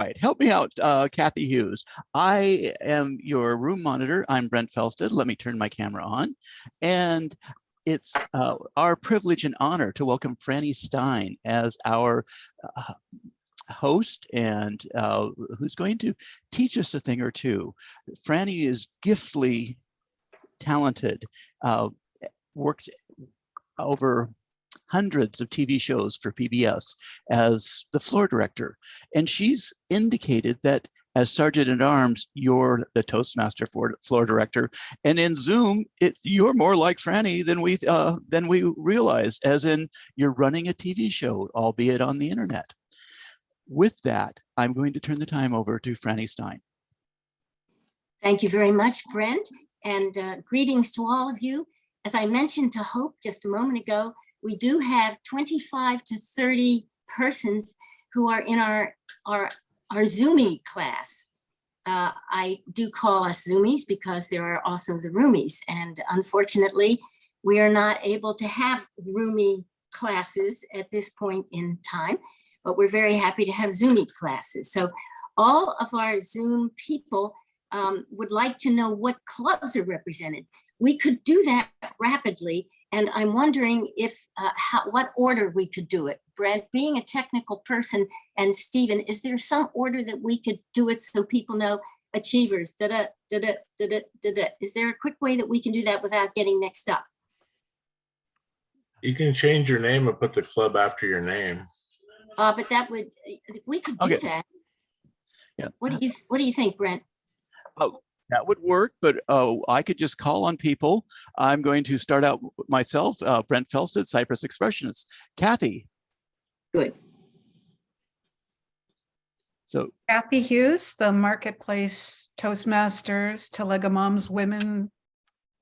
right, help me out, Kathy Hughes. I am your room monitor. I'm Brent Felsted. Let me turn my camera on. And it's our privilege and honor to welcome Franny Stein as our host and who's going to teach us a thing or two. Franny is giftedly talented, worked over hundreds of TV shows for PBS as the floor director. And she's indicated that as Sergeant-at-Arms, you're the Toastmaster floor director. And in Zoom, you're more like Franny than we realized, as in you're running a TV show, albeit on the internet. With that, I'm going to turn the time over to Franny Stein. Thank you very much, Brent, and greetings to all of you. As I mentioned to Hope just a moment ago, we do have 25 to 30 persons who are in our Zoomie class. I do call us Zoomies because there are also the roomies, and unfortunately, we are not able to have roomie classes at this point in time, but we're very happy to have Zoomie classes. So all of our Zoom people would like to know what clubs are represented. We could do that rapidly, and I'm wondering if what order we could do it. Brent, being a technical person, and Stephen, is there some order that we could do it so people know achievers, da-da, da-da, da-da, da-da? Is there a quick way that we can do that without getting mixed up? You can change your name and put the club after your name. But that would, we could do that. Yeah. What do you think, Brent? Oh, that would work, but I could just call on people. I'm going to start out myself, Brent Felsted, Cypress Expressionist. Kathy. Good. So Kathy Hughes, the Marketplace Toastmasters, Telega Moms Women,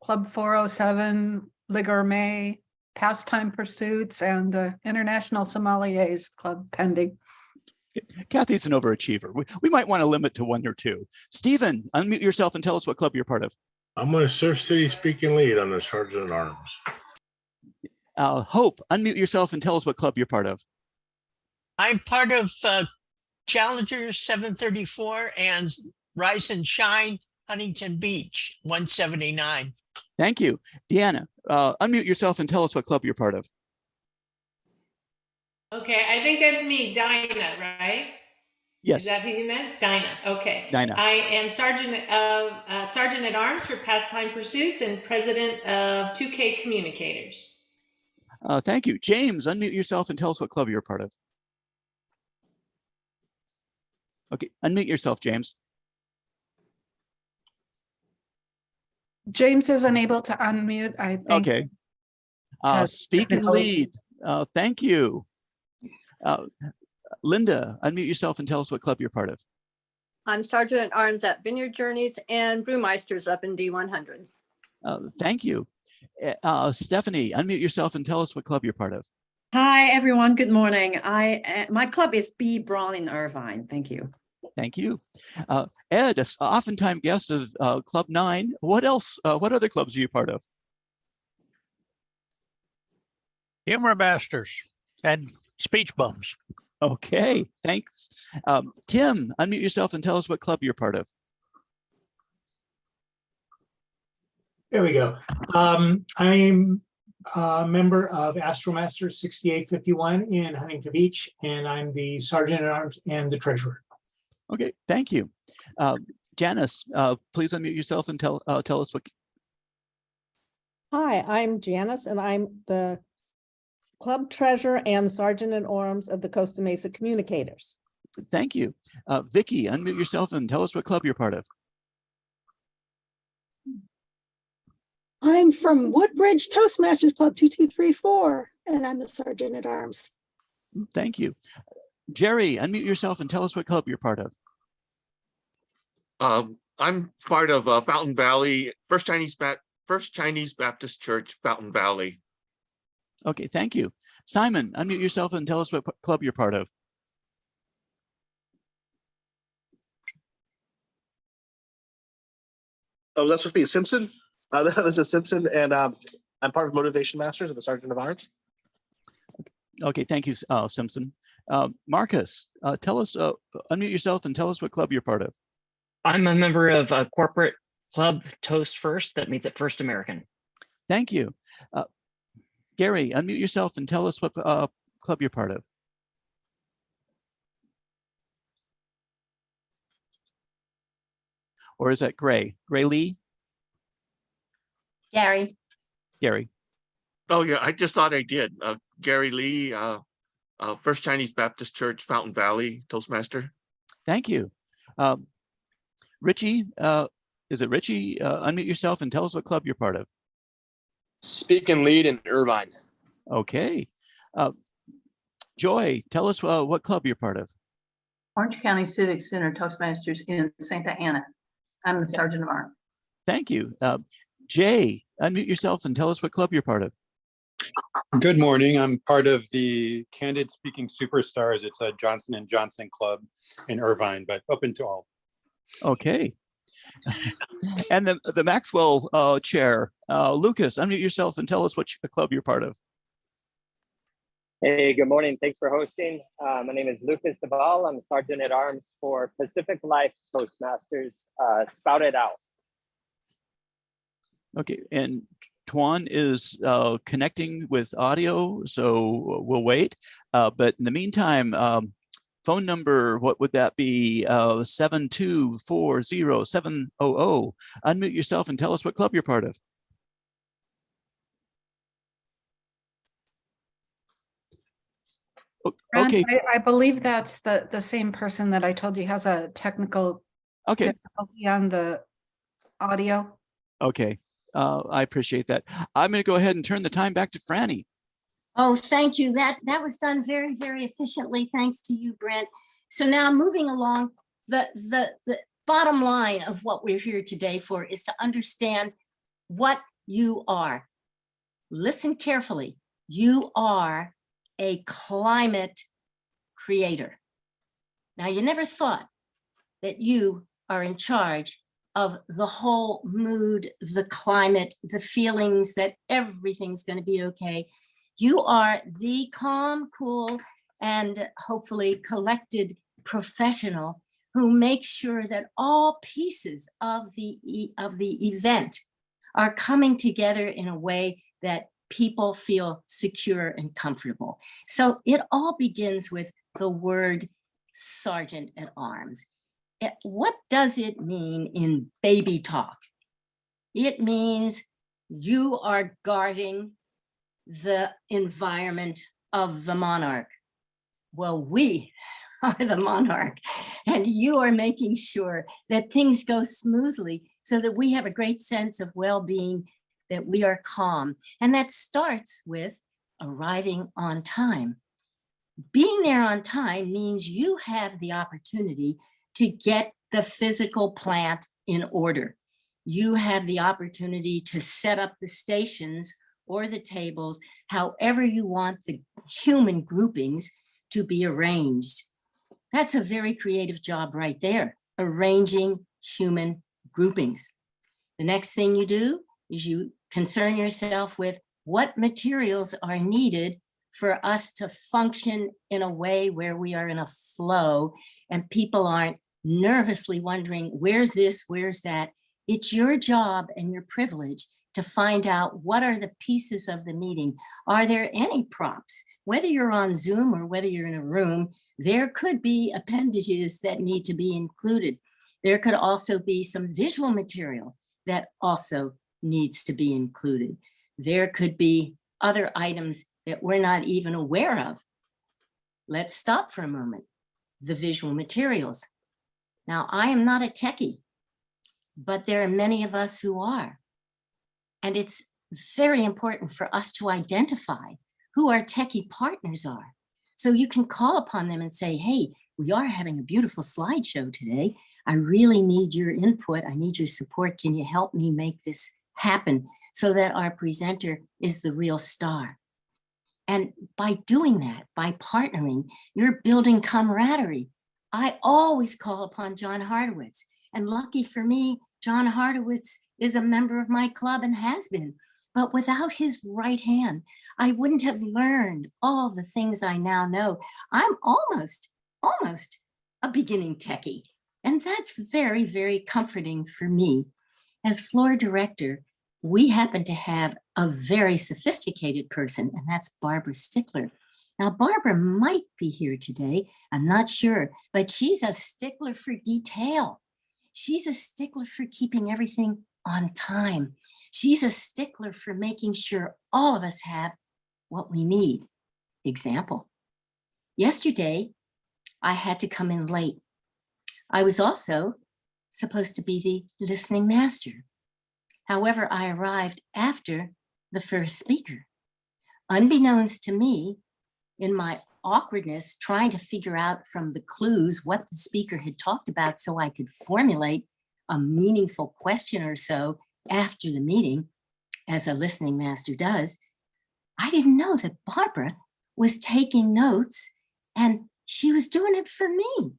Club 407, Le Gourmet, Pastime Pursuits, and International Sommeliers Club pending. Kathy's an overachiever. We might want to limit to one or two. Stephen, unmute yourself and tell us what club you're part of. I'm going to Surf City speaking lead on the Sergeant-at-Arms. Hope, unmute yourself and tell us what club you're part of. I'm part of Challenger 734 and Rise and Shine Huntington Beach 179. Thank you. Deanna, unmute yourself and tell us what club you're part of. Okay, I think that's me, Dinah, right? Yes. Is that who you meant? Dinah, okay. Dinah. I am Sergeant-at-Arms for Pastime Pursuits and president of 2K Communicators. Thank you. James, unmute yourself and tell us what club you're part of. Okay, unmute yourself, James. James is unable to unmute, I think. Okay. Speak and lead. Thank you. Linda, unmute yourself and tell us what club you're part of. I'm Sergeant-at-Arms at Vineyard Journeys and Brewmeisters up in D100. Thank you. Stephanie, unmute yourself and tell us what club you're part of. Hi, everyone. Good morning. My club is B. Braun in Irvine. Thank you. Thank you. Ed, an oftentimes guest of Club 9. What else? What other clubs are you part of? Humor Masters and Speech Bums. Okay, thanks. Tim, unmute yourself and tell us what club you're part of. There we go. I am a member of Astromaster 6851 in Huntington Beach, and I'm the Sergeant-at-Arms and the Treasurer. Okay, thank you. Janice, please unmute yourself and tell us what. Hi, I'm Janice, and I'm the Club Treasurer and Sergeant-at-Arms of the Costa Mesa Communicators. Thank you. Vicki, unmute yourself and tell us what club you're part of. I'm from Woodbridge Toastmasters Club 2234, and I'm the Sergeant-at-Arms. Thank you. Jerry, unmute yourself and tell us what club you're part of. I'm part of Fountain Valley, First Chinese Baptist Church, Fountain Valley. Okay, thank you. Simon, unmute yourself and tell us what club you're part of. Oh, that's supposed to be Simpson. This is Simpson, and I'm part of Motivation Masters of the Sergeant-at-Arms. Okay, thank you, Simpson. Marcus, tell us, unmute yourself and tell us what club you're part of. I'm a member of a corporate club, Toast First, that meets at First American. Thank you. Gary, unmute yourself and tell us what club you're part of. Or is that Gray? Gray Lee? Gary. Gary. Oh, yeah, I just thought I did. Gary Lee, First Chinese Baptist Church, Fountain Valley, Toastmaster. Thank you. Richie, is it Richie? Unmute yourself and tell us what club you're part of. Speak and Lead in Irvine. Okay. Joy, tell us what club you're part of. Orange County Civic Center Toastmasters in Santa Ana. I'm the Sergeant of Arms. Thank you. Jay, unmute yourself and tell us what club you're part of. Good morning. I'm part of the Candid Speaking Superstars. It's a Johnson & Johnson club in Irvine, but open to all. Okay. And the Maxwell chair, Lucas, unmute yourself and tell us what club you're part of. Hey, good morning. Thanks for hosting. My name is Lucas Duvall. I'm Sergeant at Arms for Pacific Life Toastmasters, Spout It Out. Okay, and Tuan is connecting with audio, so we'll wait. But in the meantime, phone number, what would that be? 7240700. Unmute yourself and tell us what club you're part of. Okay. I believe that's the same person that I told you has a technical difficulty on the audio. Okay, I appreciate that. I'm going to go ahead and turn the time back to Franny. Oh, thank you. That was done very, very efficiently. Thanks to you, Brent. So now moving along, the bottom line of what we're here today for is to understand what you are. Listen carefully. You are a climate creator. Now, you never thought that you are in charge of the whole mood, the climate, the feelings that everything's going to be okay. You are the calm, cool, and hopefully collected professional who makes sure that all pieces of the event are coming together in a way that people feel secure and comfortable. So it all begins with the word Sergeant at Arms. What does it mean in baby talk? It means you are guarding the environment of the monarch. Well, we are the monarch, and you are making sure that things go smoothly so that we have a great sense of well-being, that we are calm. And that starts with arriving on time. Being there on time means you have the opportunity to get the physical plant in order. You have the opportunity to set up the stations or the tables, however you want the human groupings to be arranged. That's a very creative job right there, arranging human groupings. The next thing you do is you concern yourself with what materials are needed for us to function in a way where we are in a flow and people aren't nervously wondering, where's this, where's that? It's your job and your privilege to find out what are the pieces of the meeting. Are there any props? Whether you're on Zoom or whether you're in a room, there could be appendages that need to be included. There could also be some visual material that also needs to be included. There could be other items that we're not even aware of. Let's stop for a moment. The visual materials. Now, I am not a techie, but there are many of us who are. And it's very important for us to identify who our techie partners are. So you can call upon them and say, hey, we are having a beautiful slideshow today. I really need your input. I need your support. Can you help me make this happen so that our presenter is the real star? And by doing that, by partnering, you're building camaraderie. I always call upon John Hardowitz. And lucky for me, John Hardowitz is a member of my club and has been. But without his right hand, I wouldn't have learned all the things I now know. I'm almost a beginning techie. And that's very, very comforting for me. As floor director, we happen to have a very sophisticated person, and that's Barbara Stickler. Now, Barbara might be here today, I'm not sure, but she's a stickler for detail. She's a stickler for keeping everything on time. She's a stickler for making sure all of us have what we need. Example, yesterday, I had to come in late. I was also supposed to be the listening master. However, I arrived after the first speaker. Unbeknownst to me, in my awkwardness, trying to figure out from the clues what the speaker had talked about so I could formulate a meaningful question or so after the meeting, as a listening master does, I didn't know that Barbara was taking notes and she was doing it for me.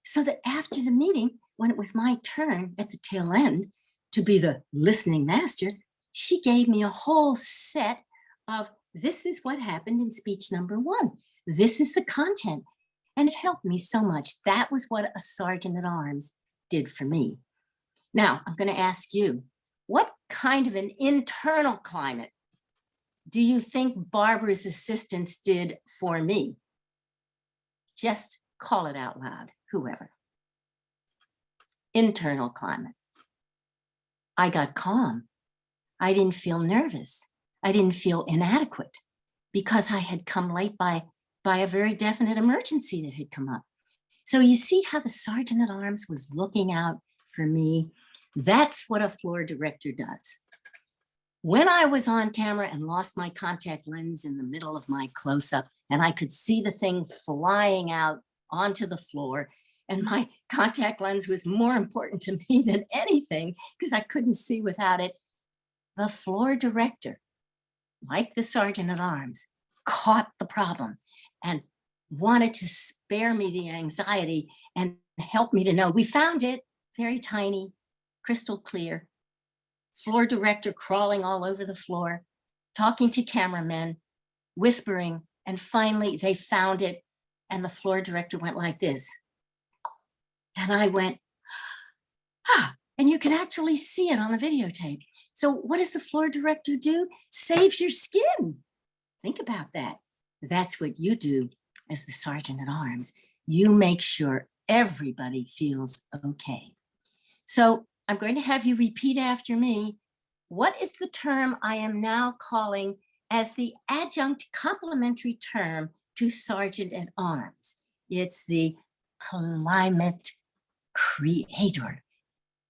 So that after the meeting, when it was my turn at the tail end to be the listening master, she gave me a whole set of, this is what happened in speech number 1. This is the content. And it helped me so much. That was what a sergeant at arms did for me. Now, I'm going to ask you, what kind of an internal climate do you think Barbara's assistants did for me? Just call it out loud, whoever. Internal climate. I got calm. I didn't feel nervous. I didn't feel inadequate because I had come late by a very definite emergency that had come up. So you see how the sergeant at arms was looking out for me. That's what a floor director does. When I was on camera and lost my contact lens in the middle of my close-up, and I could see the thing flying out onto the floor, and my contact lens was more important to me than anything because I couldn't see without it, the floor director, like the sergeant at arms, caught the problem and wanted to spare me the anxiety and help me to know we found it, very tiny, crystal clear. Floor director crawling all over the floor, talking to cameramen, whispering, and finally they found it and the floor director went like this. And I went, ah, and you could actually see it on the videotape. So what does the floor director do? Saves your skin. Think about that. That's what you do as the sergeant at arms. You make sure everybody feels okay. So I'm going to have you repeat after me. What is the term I am now calling as the adjunct complementary term to sergeant at arms? It's the climate creator.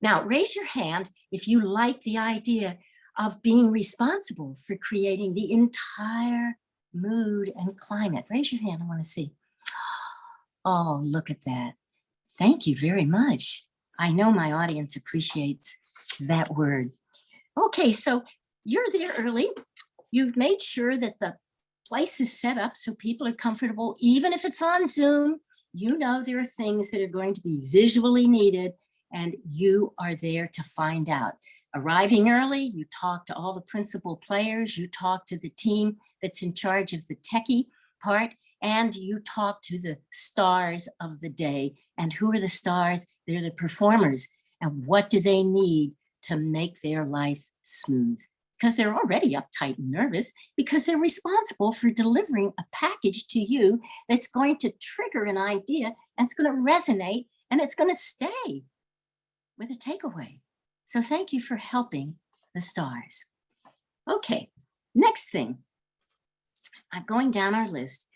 Now, raise your hand if you like the idea of being responsible for creating the entire mood and climate. Raise your hand, I want to see. Oh, look at that. Thank you very much. I know my audience appreciates that word. Okay, so you're there early. You've made sure that the place is set up so people are comfortable, even if it's on Zoom. You know there are things that are going to be visually needed, and you are there to find out. Arriving early, you talk to all the principal players, you talk to the team that's in charge of the techie part, and you talk to the stars of the day. And who are the stars? They're the performers. And what do they need to make their life smooth? Because they're already uptight and nervous because they're responsible for delivering a package to you that's going to trigger an idea and it's going to resonate and it's going to stay with a takeaway. So thank you for helping the stars. Okay, next thing. I'm going down our list.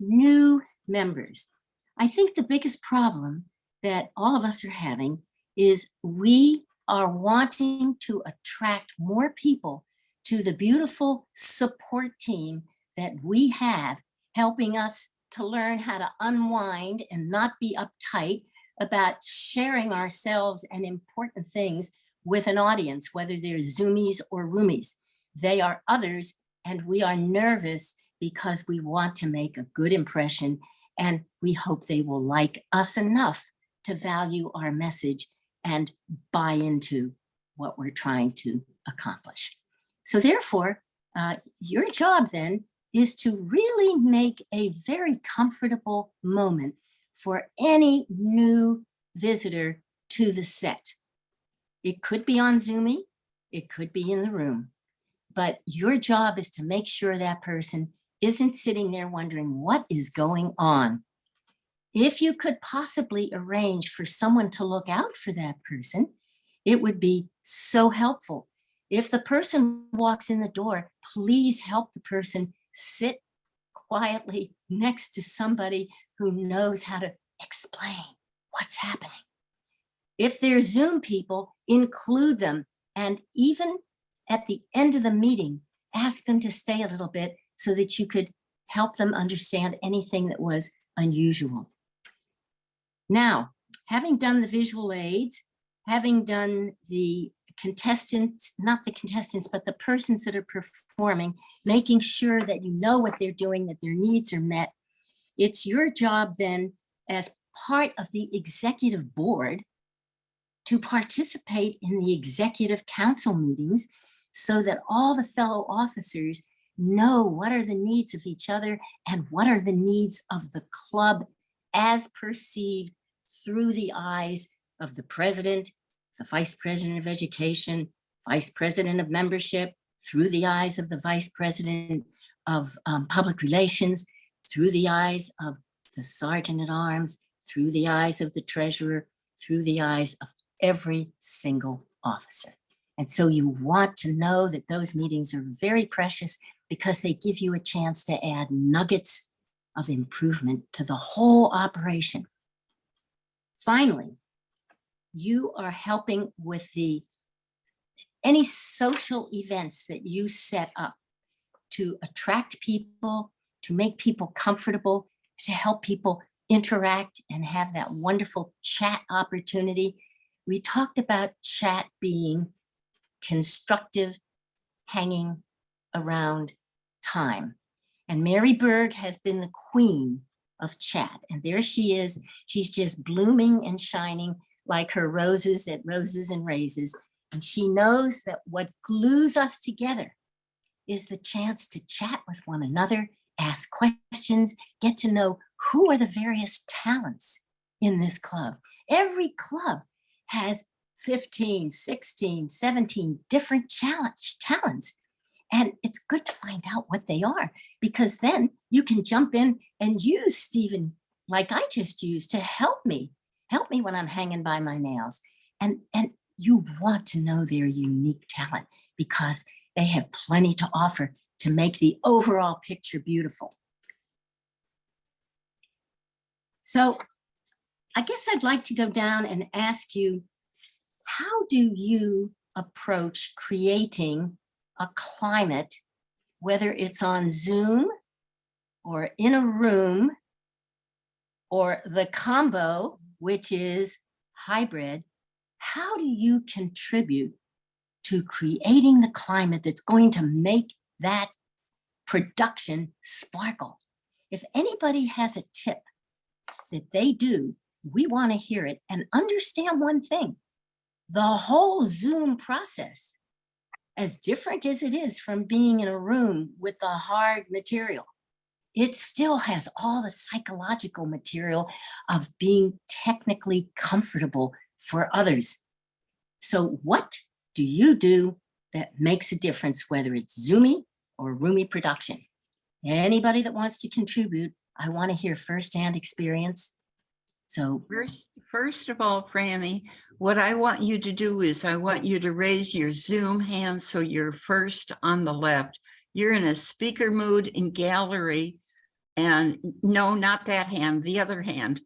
New members. I think the biggest problem that all of us are having is we are wanting to attract more people to the beautiful support team that we have, helping us to learn how to unwind and not be uptight about sharing ourselves and important things with an audience, whether they're Zoomies or Roomies. They are others, and we are nervous because we want to make a good impression, and we hope they will like us enough to value our message and buy into what we're trying to accomplish. So therefore, your job then is to really make a very comfortable moment for any new visitor to the set. It could be on Zoomy, it could be in the room, but your job is to make sure that person isn't sitting there wondering what is going on. If you could possibly arrange for someone to look out for that person, it would be so helpful. If the person walks in the door, please help the person sit quietly next to somebody who knows how to explain what's happening. If they're Zoom people, include them, and even at the end of the meeting, ask them to stay a little bit so that you could help them understand anything that was unusual. Now, having done the visual aids, having done the contestants, not the contestants, but the persons that are performing, making sure that you know what they're doing, that their needs are met, it's your job then as part of the executive board to participate in the executive council meetings so that all the fellow officers know what are the needs of each other and what are the needs of the club as perceived through the eyes of the president, the vice president of education, vice president of membership, through the eyes of the vice president of public relations, through the eyes of the sergeant at arms, through the eyes of the treasurer, through the eyes of every single officer. And so you want to know that those meetings are very precious because they give you a chance to add nuggets of improvement to the whole operation. Finally, you are helping with any social events that you set up to attract people, to make people comfortable, to help people interact and have that wonderful chat opportunity. We talked about chat being constructive, hanging around time. And Mary Berg has been the queen of chat. And there she is. She's just blooming and shining like her roses that roses and raises. And she knows that what glues us together is the chance to chat with one another, ask questions, get to know who are the various talents in this club. Every club has 15, 16, 17 different talents. And it's good to find out what they are, because then you can jump in and use Stephen, like I just used, to help me when I'm hanging by my nails. And you want to know their unique talent because they have plenty to offer to make the overall picture beautiful. So I guess I'd like to go down and ask you, how do you approach creating a climate, whether it's on Zoom or in a room or the combo, which is hybrid? How do you contribute to creating the climate that's going to make that production sparkle? If anybody has a tip that they do, we want to hear it. And understand one thing, the whole Zoom process, as different as it is from being in a room with the hard material, it still has all the psychological material of being technically comfortable for others. So what do you do that makes a difference, whether it's Zoomy or roomy production? Anybody that wants to contribute, I want to hear firsthand experience. So First of all, Franny, what I want you to do is I want you to raise your Zoom hand so you're first on the left. You're in a speaker mood in gallery. And no, not that hand, the other hand.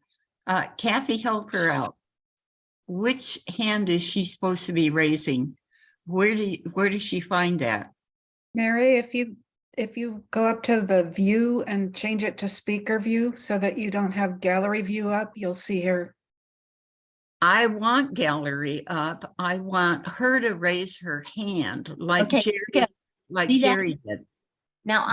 Kathy, help her out. Which hand is she supposed to be raising? Where does she find that? Mary, if you go up to the view and change it to speaker view so that you don't have gallery view up, you'll see her. I want gallery up. I want her to raise her hand like Jerry, Jerry did. Now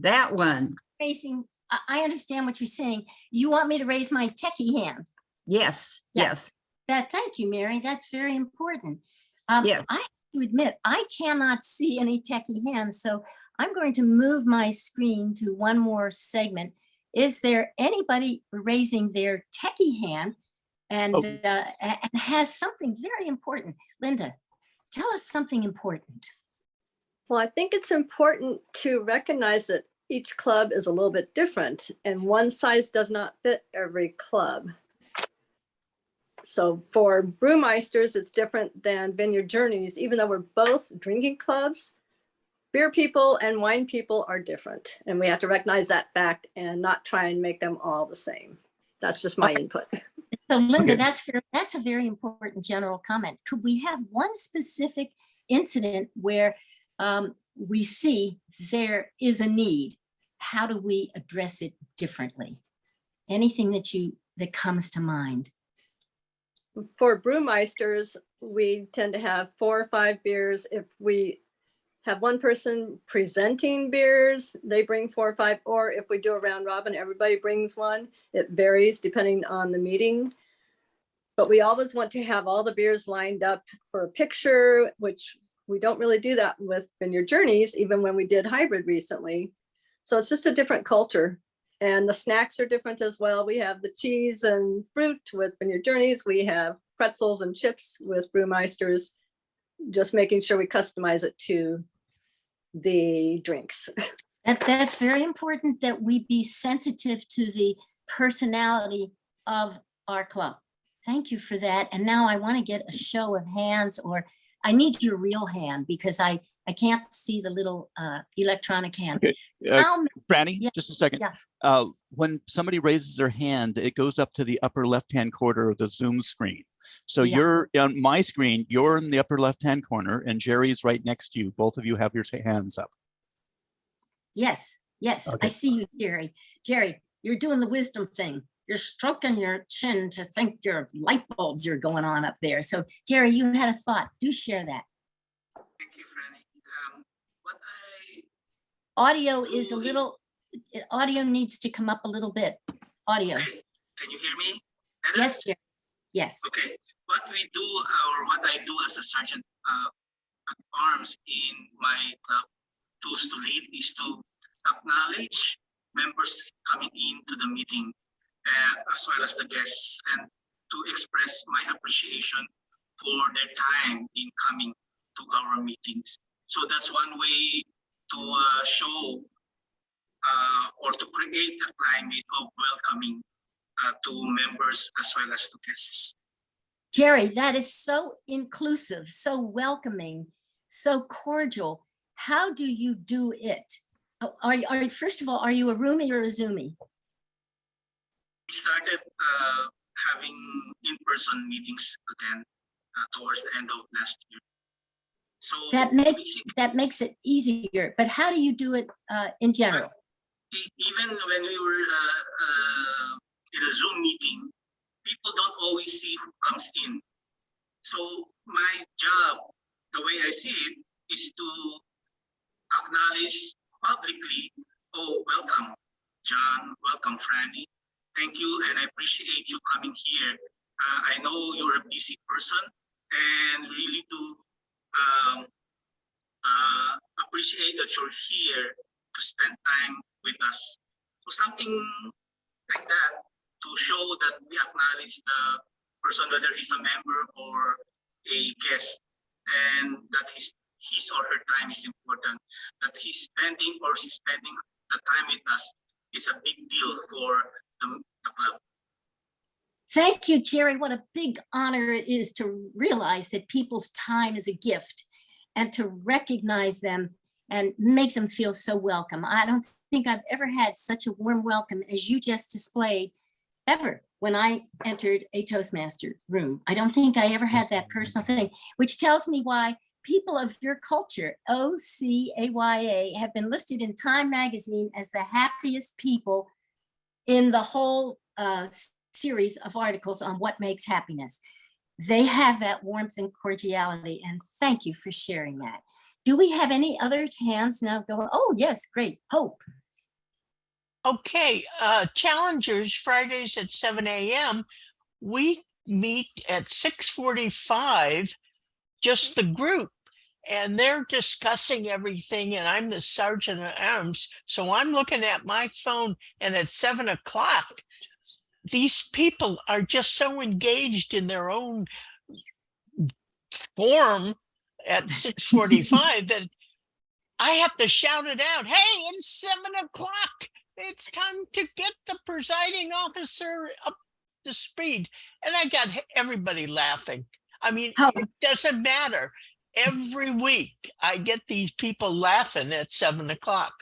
that one. Facing, I understand what you're saying. You want me to raise my techie hand? Yes. Thank you, Mary. That's very important. Yes. to admit, I cannot see any techie hands, so I'm going to move my screen to one more segment. Is there anybody raising their techie hand and has something very important? Linda, tell us something important. Well, I think it's important to recognize that each club is a little bit different and one size does not fit every club. So for Brewmeisters, it's different than Vineyard Journeys, even though we're both drinking clubs. Beer people and wine people are different, and we have to recognize that fact and not try and make them all the same. That's just my input. So Linda, that's fair. That's a very important general comment. Could we have one specific incident where we see there is a need? How do we address it differently? Anything that comes to mind? For Brewmeisters, we tend to have 4 or 5 beers. If we have one person presenting beers, they bring 4 or 5, or if we do a round robin, everybody brings one. It varies depending on the meeting. But we always want to have all the beers lined up for a picture, which we don't really do that with Vineyard Journeys, even when we did hybrid recently. So it's just a different culture. And the snacks are different as well. We have the cheese and fruit with Vineyard Journeys. We have pretzels and chips with Brewmeisters, just making sure we customize it to the drinks. That's very important, that we be sensitive to the personality of our club. Thank you for that. And now I want to get a show of hands, or I need your real hand because I can't see the little electronic hand. Okay. Franny, Yeah. just a second. Yeah. When somebody raises their hand, it goes up to the upper left-hand corner of the Zoom screen. So Yeah. you're on my screen, you're in the upper left-hand corner, and Jerry's right next to you. Both of you have your hands up. Yes, Okay. I see you, Jerry. Jerry, you're doing the wisdom thing. You're stroking your chin to think your light bulbs are going on up there. So Jerry, you had a thought. Do share that. Thank you, Franny. What Audio is a little, audio needs to come up a little bit. Audio. Okay. Can you hear me? Better? Yes, Jerry. Yes. Okay. What we do, or what I do as a sergeant at arms in my club, Tools to Lead, is to acknowledge members coming into the meeting, as well as the guests, and to express my appreciation for their time in coming to our meetings. So that's one way to show or to create a climate of welcoming to members as well as to guests. Jerry, that is so inclusive, so welcoming, so cordial. How do you do it? First of all, are you a roomie or a Zoomie? We started having in-person meetings again towards the end of last year. So that makes it easier. But how do you do it in general? Even when we were in a Zoom meeting, people don't always see who comes in. So my job, the way I see it, is to acknowledge publicly, oh, welcome, John, welcome, Franny. Thank you, and I appreciate you coming here. I know you're a busy person, and really do appreciate that you're here to spend time with us. So something like that to show that we acknowledge the person, whether he's a member or a guest, and that his or her time is important. That he's spending or she's spending the time with us is a big deal for the club. Thank you, Jerry. What a big honor it is to realize that people's time is a gift and to recognize them and make them feel so welcome. I don't think I've ever had such a warm welcome as you just displayed ever when I entered a Toastmaster room. I don't think I ever had that personal thing, which tells me why people of your culture, OCAYA, have been listed in Time magazine as the happiest people in the whole series of articles on what makes happiness. They have that warmth and cordiality, and thank you for sharing that. Do we have any other hands now going? Oh, yes, great. Hope. Okay, challengers, Fridays at 7 a.m. We meet at 6:45, just the group. and they're discussing everything, and I'm the sergeant at arms. So I'm looking at my phone, and at 7 o'clock, these people are just so engaged in their own form at 6:45 that I have to shout it out. Hey, it's 7 o'clock. It's time to get the presiding officer up to speed. And I got everybody laughing. I mean, it doesn't matter. Every week I get these people laughing at 7 o'clock.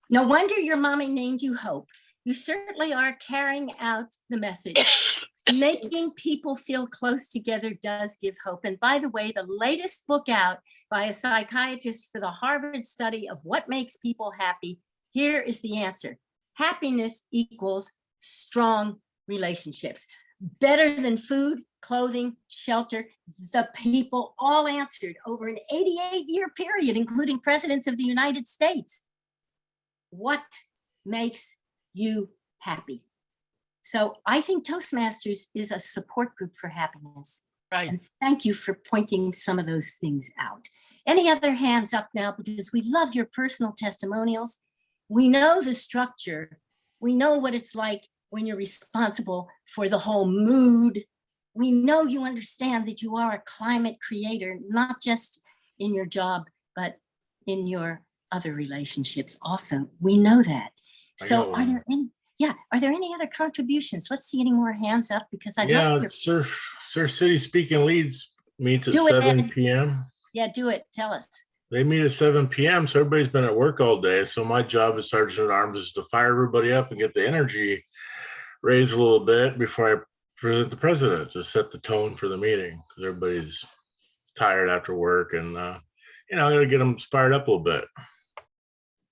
No wonder your mommy named you Hope. You certainly are carrying out the message. Making people feel close together does give hope. And by the way, the latest book out by a psychiatrist for the Harvard study of what makes people happy, here is the answer. Happiness equals strong relationships. Better than food, clothing, shelter. The people all answered over an 88-year period, including presidents of the United States. What makes you happy? So I think Toastmasters is a support group for happiness. Right. And thank you for pointing some of those things out. Any other hands up now? Because we love your personal testimonials. We know the structure. We know what it's like when you're responsible for the whole mood. We know you understand that you are a climate creator, not just in your job, but in your other relationships also. We know that. So are there any other contributions? Let's see any more hands up, because I'd love to Sir City Speaking Leads meets at Do it, 7 Ed. p.m. Yeah, do it. Tell us. They meet at 7 p.m. So everybody's been at work all day. So my job as Sergeant at Arms is to fire everybody up and get the energy raised a little bit before I present the president, to set the tone for the meeting, because everybody's tired after work, and I gotta get them fired up a little bit.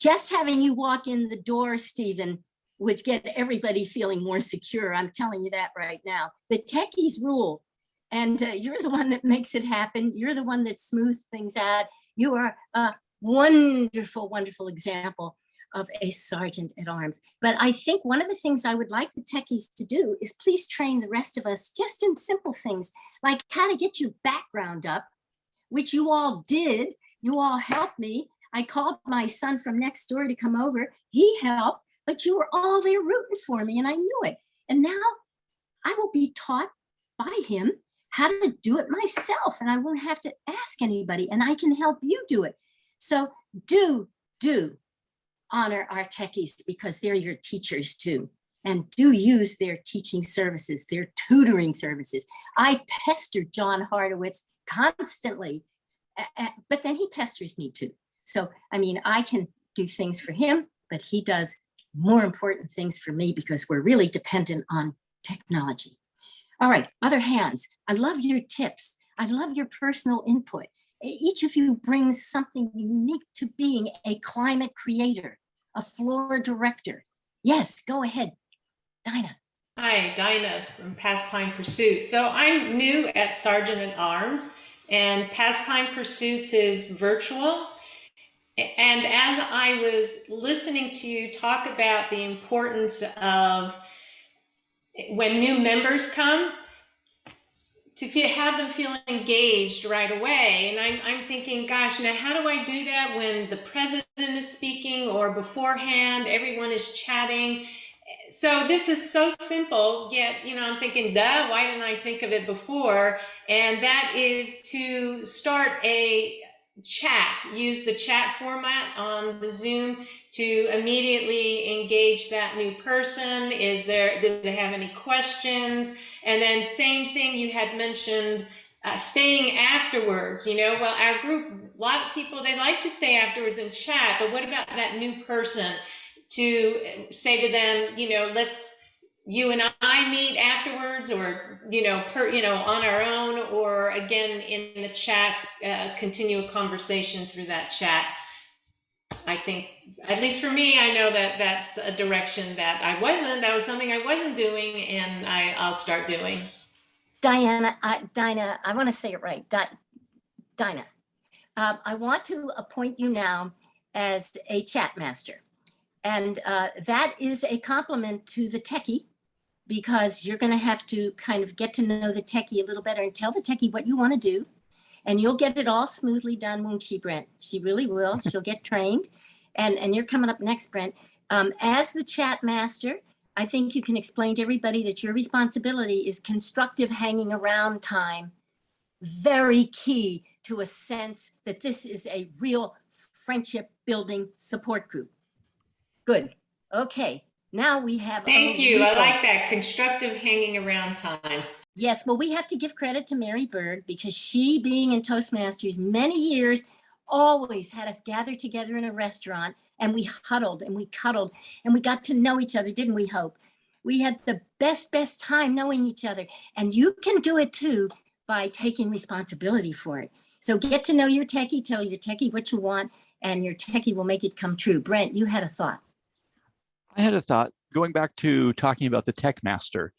Just having you walk in the door, Stephen, would get everybody feeling more secure. I'm telling you that right now. The techies rule, and you're the one that makes it happen. You're the one that smooths things out. You are a wonderful, wonderful example of a sergeant at arms. But I think one of the things I would like the techies to do is please train the rest of us just in simple things, like how to get your background up, which you all did. You all helped me. I called my son from next door to come over. He helped, but you were all there rooting for me, and I knew it. And now I will be taught by him how to do it myself, and I won't have to ask anybody, and I can help you do it. So do honor our techies, because they're your teachers too. And do use their teaching services, their tutoring services. I pester John Hardowitz constantly, but then he pesters me too. So, I mean, I can do things for him, but he does more important things for me, because we're really dependent on technology. All right, other hands. I love your tips. I love your personal input. Each of you brings something unique to being a climate creator, a floor director. Yes, go ahead, Dinah. Hi, Dinah from Pastime Pursuits. So I'm new at Sergeant at Arms, and Pastime Pursuits is virtual. And as I was listening to you talk about the importance of when new members come, to have them feel engaged right away. And I'm thinking, gosh, now how do I do that when the president is speaking or beforehand, everyone is chatting? So this is so simple, yet, I'm thinking, duh, why didn't I think of it before? And that is to start a chat, use the chat format on the Zoom to immediately engage that new person. Do they have any questions? And then same thing, you had mentioned staying afterwards. Well, our group, a lot of people, they like to stay afterwards and chat, but what about that new person? To say to them, let's you and I meet afterwards, or on our own, or again in the chat, continue a conversation through that chat. I think, at least for me, I know that that's a direction that was something I wasn't doing, and I'll start doing. Dinah, I want to say it right. Dinah, I want to appoint you now as a chat master. And that is a compliment to the techie, because you're going to have to kind of get to know the techie a little better and tell the techie what you want to do. And you'll get it all smoothly done, won't she, Brent? She really will. She'll get trained. And you're coming up next, Brent. As the chat master, I think you can explain to everybody that your responsibility is constructive hanging around time. Very key to a sense that this is a real friendship building support group. Good. Okay. Now we have. Thank you. I Rico. like that constructive hanging around time. Yes, well, we have to give credit to Mary Bird because she, being in Toastmasters many years, always had us gather together in a restaurant and we huddled and we cuddled and we got to know each other, didn't we, Hope? We had the best time knowing each other. And you can do it too by taking responsibility for it. So get to know your techie, tell your techie what you want, and your techie will make it come true. Brent, you had a thought. I had a thought going back to talking about the Tech Master.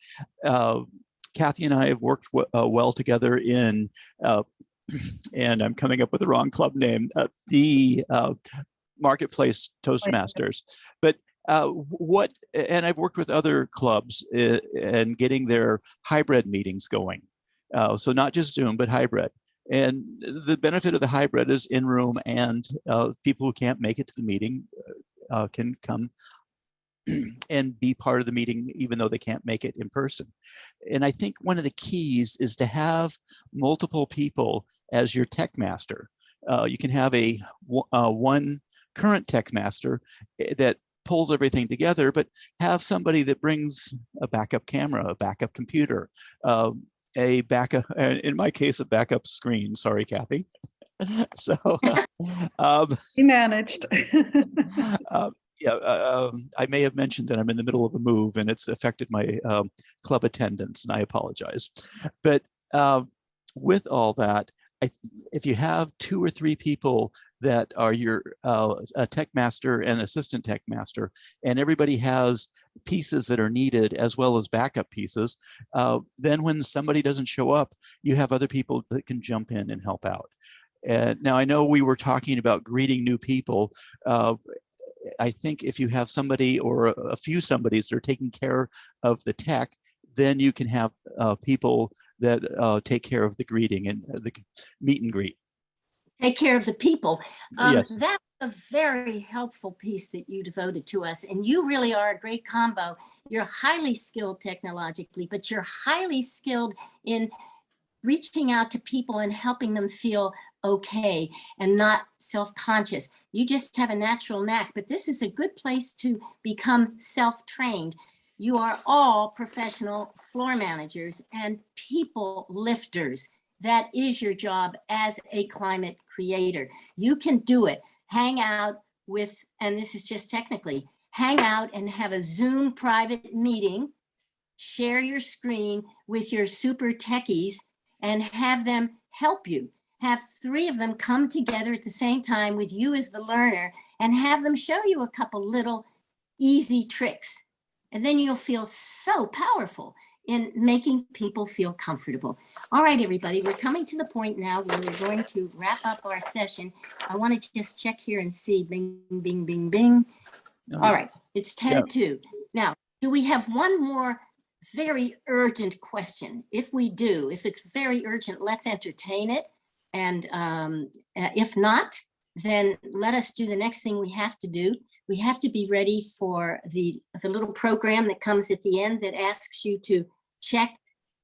Kathy and I have worked well together in, and I'm coming up with the wrong club name, the Marketplace Toastmasters. But and I've worked with other clubs and getting their hybrid meetings going. So not just Zoom, but hybrid. And the benefit of the hybrid is in room, and people who can't make it to the meeting can come and be part of the meeting, even though they can't make it in person. And I think one of the keys is to have multiple people as your tech master. You can have one current tech master that pulls everything together, but have somebody that brings a backup camera, a backup computer, a backup, in my case, a backup screen. Sorry, Kathy. So he managed. I may have mentioned that I'm in the middle of a move and it's affected my club attendance, and I apologize. But with all that, if you have 2 or 3 people that are your a tech master and assistant tech master, and everybody has pieces that are needed as well as backup pieces, then when somebody doesn't show up, you have other people that can jump in and help out. And now I know we were talking about greeting new people. I think if you have somebody or a few somebodies that are taking care of the tech, then you can have people that take care of the greeting and the meet and greet. Take care of the people. Yes. That's a very helpful piece that you devoted to us. And you really are a great combo. You're highly skilled technologically, but you're highly skilled in reaching out to people and helping them feel okay and not self-conscious. You just have a natural knack, but this is a good place to become self-trained. You are all professional floor managers and people lifters. That is your job as a climate creator. You can do it. Hang out with, and this is just technically, hang out and have a Zoom private meeting, share your screen with your super techies and have them help you. Have 3 of them come together at the same time with you as the learner and have them show you a couple little easy tricks. And then you'll feel so powerful in making people feel comfortable. All right, everybody, we're coming to the point now where we're going to wrap up our session. I want to just check here and see, bing, bing, bing, bing. All right, it's 10:02. Now, do we have one more very urgent question? If we do, if it's very urgent, let's entertain it. And if not, then let us do the next thing we have to do. We have to be ready for the little program that comes at the end that asks you to check,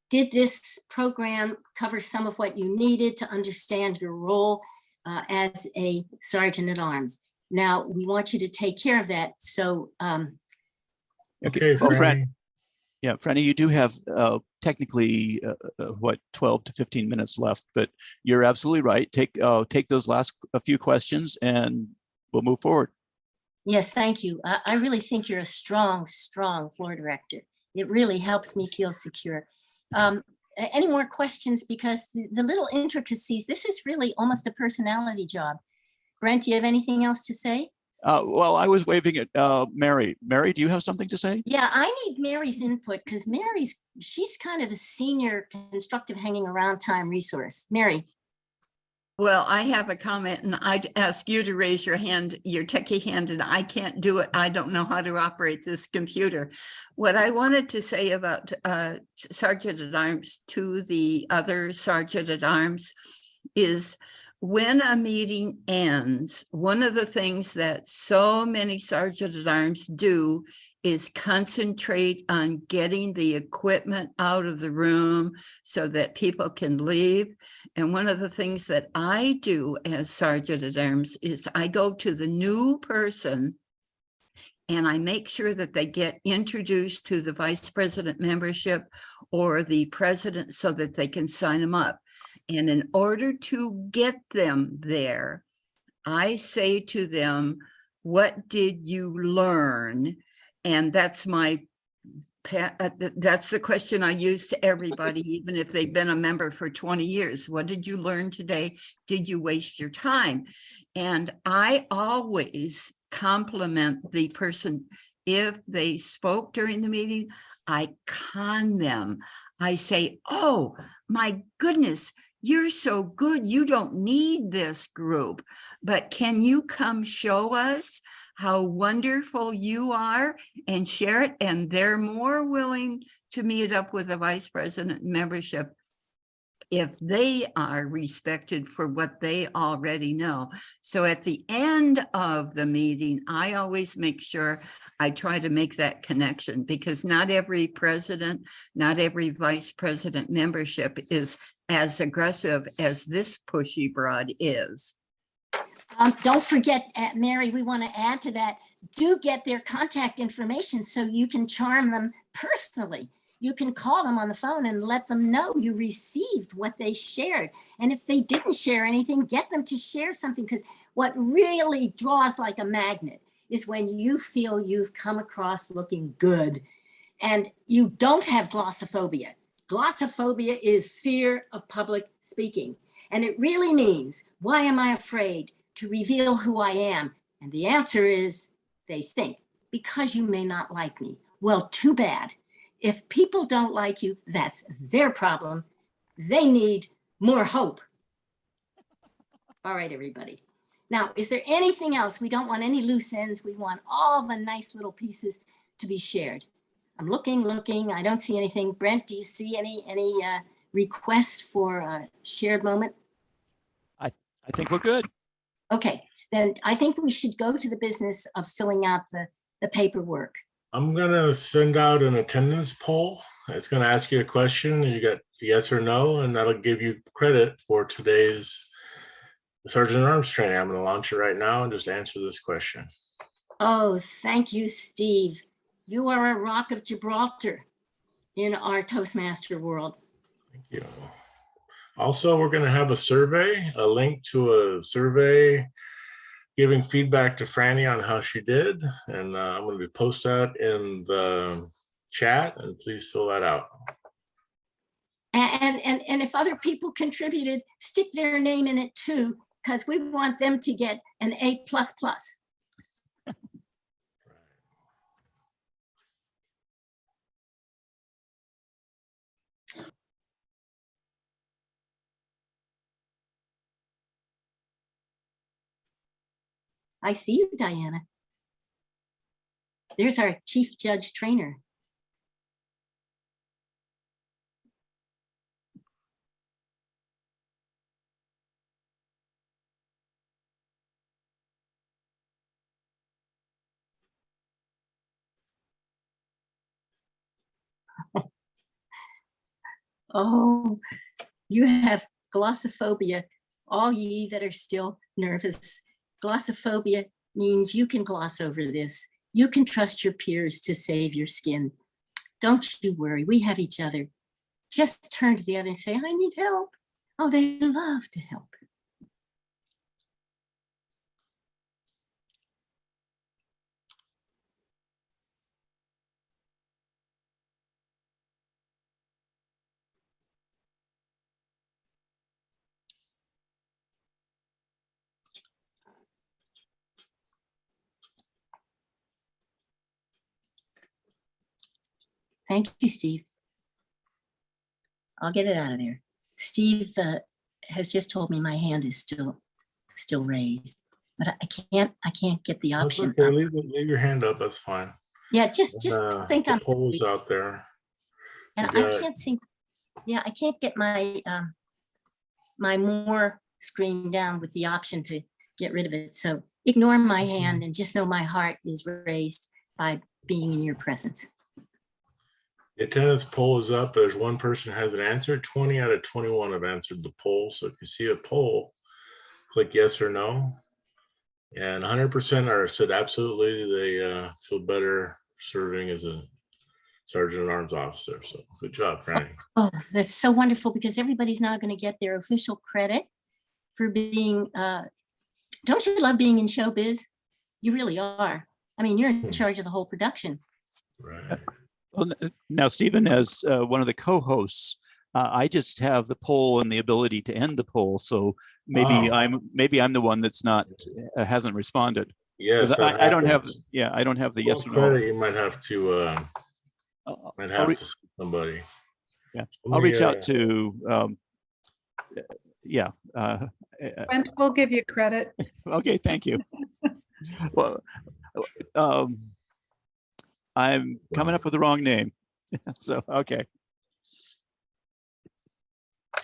did this program cover some of what you needed to understand your role as a sergeant at arms? Now, we want you to take care of that. So, okay, Franny. Yeah, Franny, you do have technically what 12 to 15 minutes left, but you're absolutely right. Take those last few questions and we'll move forward. yes, thank you. I really think you're a strong floor director. It really helps me feel secure. Any more questions? Because the little intricacies, this is really almost a personality job. Brent, do you have anything else to say? Well, I was waving at Mary. Mary, do you have something to say? Yeah, I need Mary's input because she's kind of the senior constructive hanging around time resource. Mary. Well, I have a comment and I'd ask you to raise your hand, your techie hand, and I can't do it. I don't know how to operate this computer. What I wanted to say about Sergeant at Arms to the other Sergeant at Arms is when a meeting ends, one of the things that so many sergeant at arms do is concentrate on getting the equipment out of the room so that people can leave. And one of the things that I do as sergeant at arms is I go to the new person and I make sure that they get introduced to the vice president membership or the president so that they can sign them up. And in order to get them there, I say to them, what did you learn? And that's that's the question I use to everybody, even if they've been a member for 20 years. What did you learn today? Did you waste your time? And I always compliment the person. If they spoke during the meeting, I con them. I say, oh, my goodness, you're so good. You don't need this group, but can you come show us how wonderful you are and share it? And they're more willing to meet up with the vice president membership if they are respected for what they already know. So at the end of the meeting, I always make sure I try to make that connection, because not every president, not every vice president membership is as aggressive as this pushy broad is. Don't forget, Mary, we want to add to that, do get their contact information so you can charm them personally. You can call them on the phone and let them know you received what they shared. And if they didn't share anything, get them to share something, because what really draws like a magnet is when you feel you've come across looking good and you don't have glossophobia. Glossophobia is fear of public speaking. And it really means, why am I afraid to reveal who I am? And the answer is, they think, because you may not like me. Well, too bad. If people don't like you, that's their problem. They need more hope. All right, everybody. Now, is there anything else? We don't want any loose ends. We want all the nice little pieces to be shared. I'm looking. I don't see anything. Brent, do you see any requests for a shared moment? I think we're good. Okay, then I think we should go to the business of filling out the paperwork. I'm gonna send out an attendance poll. It's gonna ask you a question. You got yes or no, and that'll give you credit for today's Sergeant at Arms training. I'm gonna launch it right now and just answer this question. Oh, thank you, Steve. You are a rock of Gibraltar in our Toastmaster world. Thank you. Also, we're gonna have a survey, a link to a survey giving feedback to Franny on how she did. And I'm going to post that in the chat, and please fill that out. And if other people contributed, stick their name in it too, because we want them to get an A++. I see you, Diana. There's our chief judge trainer. Oh, you have glossophobia, all ye that are still nervous. Glossophobia means you can gloss over this. You can trust your peers to save your skin. Don't you worry, we have each other. Just turn to the other and say, I need help. Oh, they love to help. Thank you, Steve. I'll get it out of there. Steve has just told me my hand is still raised, but I can't get the option. Okay, leave your hand up. That's fine. Yeah, just think I'm polls out there. And I can't seem. Yeah, I can't get my my more screen down with the option to get rid of it. So ignore my hand and just know my heart is raised by being in your presence. The attendance poll is up. There's one person who hasn't answered. 20 out of 21 have answered the poll. So if you see a poll, click yes or no. And 100% are said absolutely. They feel better serving as a sergeant at arms officer. So good job, Franny. Oh, that's so wonderful because everybody's not going to get their official credit for being, don't you love being in showbiz? You really are. I mean, you're in charge of the whole production. Right. Well, now, Stephen, as one of the co-hosts, I just have the poll and the ability to end the poll. So maybe I'm the one that's not hasn't responded. Yes, I don't have. Yeah, I don't have the yes or no. Credit, you might have to see somebody. Yeah, I'll reach out to. Yeah. Brent, we'll give you credit. Okay, thank you. Well, I'm coming up with the wrong name. So, okay.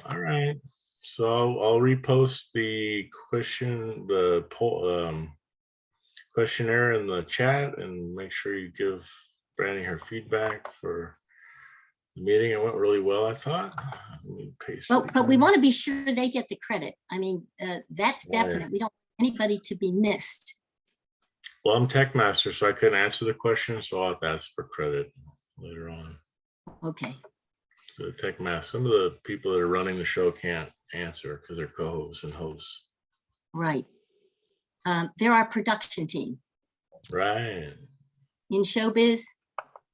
All right. So I'll repost the question, the poll, questionnaire in the chat, and make sure you give Franny her feedback for the meeting. It went really well, I thought. Let me paste Well, it but we again. want to be sure they get the credit. I mean, that's Right. definite. We don't want anybody to be missed. Well, I'm tech master, so I couldn't answer the question, so I'll have to ask for credit later on. Okay. The tech master, some of the people that are running the show can't answer because they're co-hosts and hosts. Right. They're our production team. Right. In showbiz,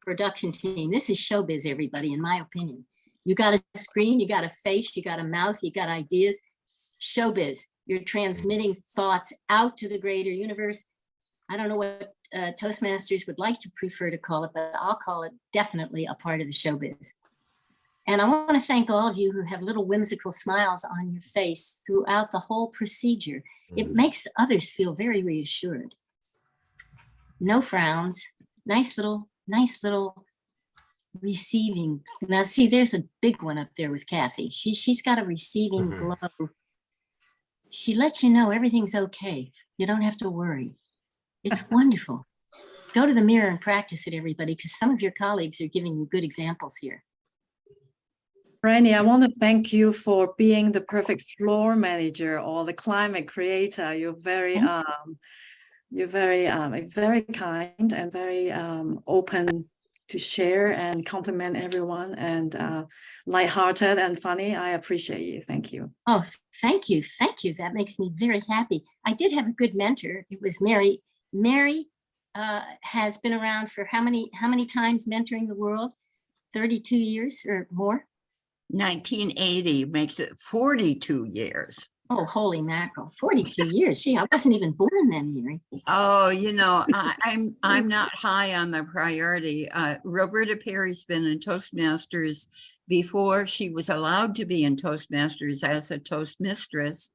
production team. This is showbiz, everybody, in my opinion. You got a screen, you got a face, you got a mouth, you got ideas. Showbiz, you're transmitting thoughts out to the greater universe. I don't know what Toastmasters would like to prefer to call it, but I'll call it definitely a part of the showbiz. And I want to thank all of you who have little whimsical smiles on your face throughout the whole procedure. It makes others feel very reassured. No frowns, nice little receiving. Now see, there's a big one up there with Kathy. She's got a receiving glow. She lets you know everything's okay. You don't have to worry. It's wonderful. Go to the mirror and practice it, everybody, because some of your colleagues are giving you good examples here. Franny, I want to thank you for being the perfect floor manager or the climate creator. You're very very kind and very open to share and compliment everyone, and lighthearted and funny. I appreciate you. Thank you. Oh, thank you. Thank you. That makes me very happy. I did have a good mentor. It was Mary. Mary has been around for how many times mentoring the world? 32 years or more? 1980 makes it 42 years. Oh, holy mackerel. 42 years. Gee, I wasn't even born then, Mary. Oh, you know, I'm not high on the priority. Roberta Perry's been in Toastmasters before she was allowed to be in Toastmasters as a Toastmistress.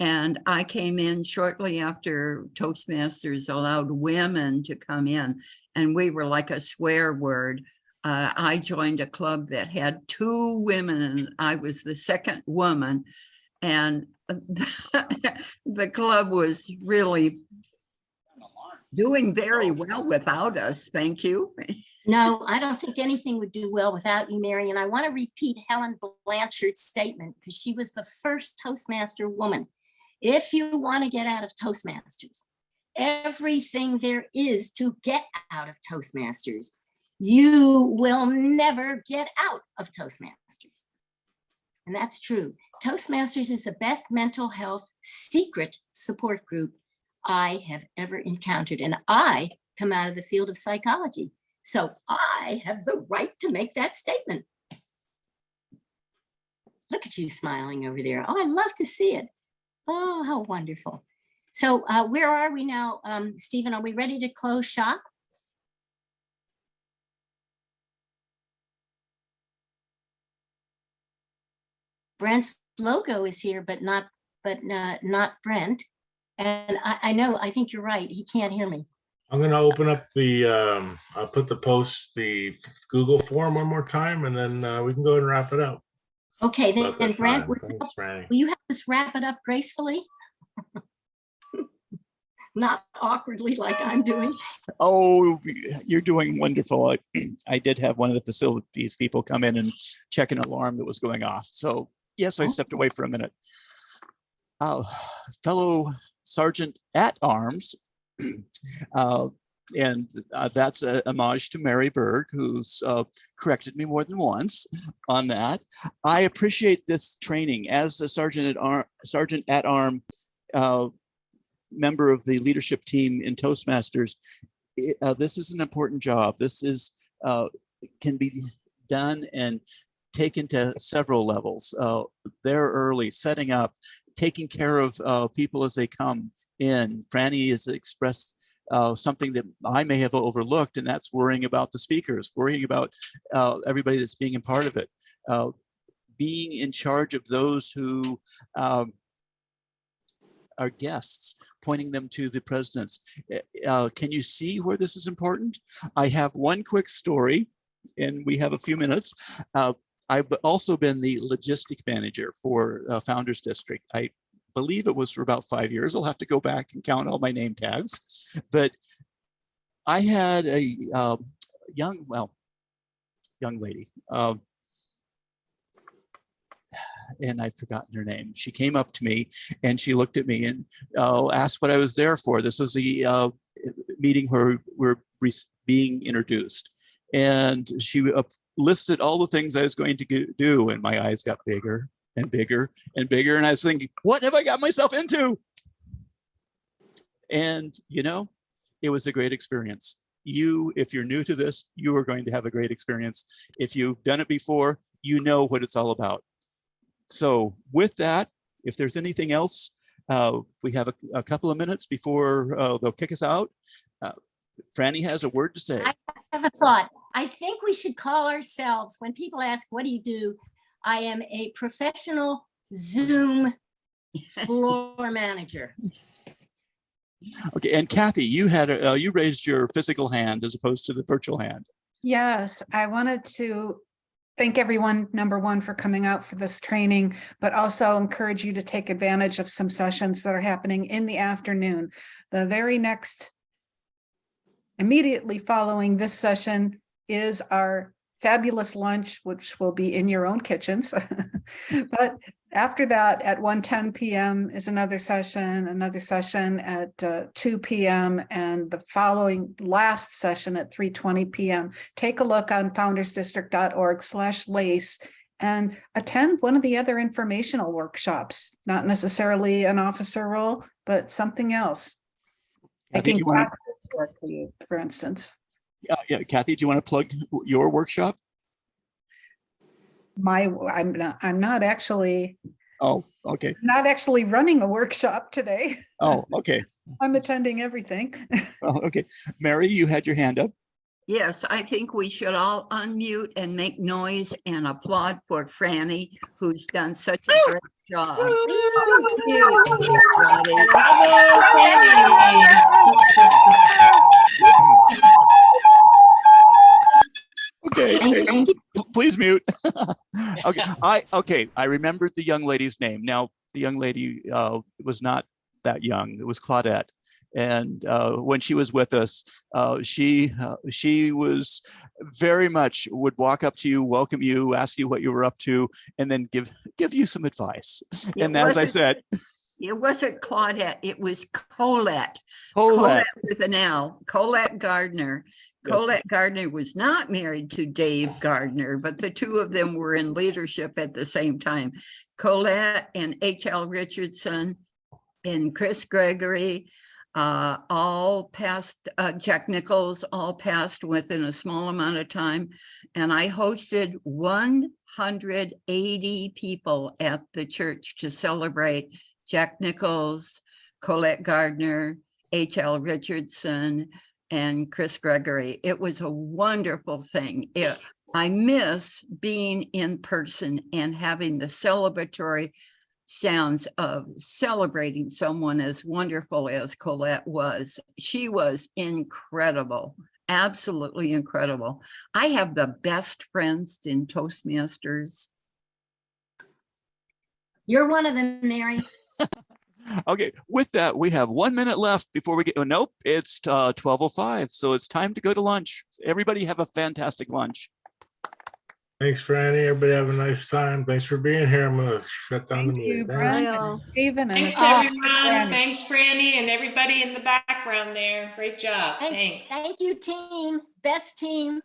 And I came in shortly after Toastmasters allowed women to come in, and we were like a swear word. I joined a club that had 2 women, and I was the second woman. And the club was really doing very well without us. Thank you. No, I don't think anything would do well without you, Mary. And I want to repeat Helen Blanchard's statement because she was the first Toastmaster woman. If you want to get out of Toastmasters, everything there is to get out of Toastmasters, you will never get out of Toastmasters. And that's true. Toastmasters is the best mental health secret support group I have ever encountered. And I come out of the field of psychology. So I have the right to make that statement. Look at you smiling over there. Oh, I love to see it. Oh, how wonderful. So where are we now, Stephen? Are we ready to close shop? Brent's logo is here, but not Brent. And I think you're right. He can't hear me. I'm going to open up the, I'll put the Google form one more time, and then we can go ahead and wrap it up. Okay, then About that Brent, time. Thanks, Franny. will you help us wrap it up gracefully? Not awkwardly like I'm doing. Oh, you're doing wonderful. I did have one of the facilities people come in and check an alarm that was going off. So yes, I stepped away for a minute. Fellow Sergeant at Arms, and that's a homage to Mary Berg, who's corrected me more than once on that. I appreciate this training as a Sergeant at Arm member of the leadership team in Toastmasters. This is an important job. This is can be done and taken to several levels. They're early, setting up, taking care of people as they come in. Franny has expressed something that I may have overlooked, and that's worrying about the speakers, worrying about everybody that's being a part of it, being in charge of those who are guests, pointing them to the presidents. Can you see where this is important? I have one quick story, and we have a few minutes. I've also been the logistic manager for Founders District. I believe it was for about 5 years. I'll have to go back and count all my name tags. But I had a young lady, and I've forgotten her name. She came up to me and she looked at me and asked what I was there for. This was the meeting where we're being introduced. And she listed all the things I was going to do, and my eyes got bigger and bigger and bigger. And I was thinking, what have I got myself into? And, you know, it was a great experience. If you're new to this, you are going to have a great experience. If you've done it before, you know what it's all about. So with that, if there's anything else, we have a couple of minutes before they'll kick us out. Franny has a word to say. I have a thought. I think we should call ourselves, when people ask, what do you do? I am a professional Zoom floor manager. Okay, and Kathy, you had you raised your physical hand as opposed to the virtual hand. Yes, I wanted to thank everyone, number one, for coming out for this training, but also encourage you to take advantage of some sessions that are happening in the afternoon. The very next, immediately following this session is our fabulous lunch, which will be in your own kitchens. But after that, at 1:10 p.m. is another session at 2 p.m. and the following last session at 3:20 p.m. Take a look on foundersdistrict.org/LACE and attend one of the other informational workshops, not necessarily an officer role, but something else. I think you want to work for you, for instance. Yeah, Kathy, do you want to plug your workshop? I'm not actually. Oh, okay. Not actually running a workshop today. Oh, okay. I'm attending everything. Oh, okay. Mary, you had your hand up. Yes, I think we should all unmute and make noise and applaud for Franny, who's done such a great job. Thank you, Okay, please mute. Okay, I remembered the young lady's name. Now, the young lady was not that young. It was Claudette. And when she was with us, she was very much would walk up to you, welcome you, ask you what you were up to, and then give you some advice. And as I said, it wasn't Claudette, it was Colette. Colette with an L, Colette Gardner. Yes. Colette Gardner was not married to Dave Gardner, but the two of them were in leadership at the same time. Colette and H.L. Richardson and Chris Gregory all passed, Jack Nichols all passed within a small amount of time. And I hosted 180 people at the church to celebrate Jack Nichols, Colette Gardner, H.L. Richardson, and Chris Gregory. It was a wonderful thing. I miss being in person and having the celebratory sounds of celebrating someone as wonderful as Colette was. She was incredible, absolutely incredible. I have the best friends in Toastmasters. You're one of them, Mary. Okay, with that, we have 1 minute left before we get, oh, nope, it's 12:05. So it's time to go to lunch. Everybody have a fantastic lunch. Thanks, Franny. Everybody have a nice time. Thanks for being here. I'm gonna shut down the Thank you, meeting. Brent Bye, and all. Stephen and Thanks, especially everyone. Franny. Thanks, Franny, and everybody in the background there. Great job. Thanks. Thank you, team. Best team.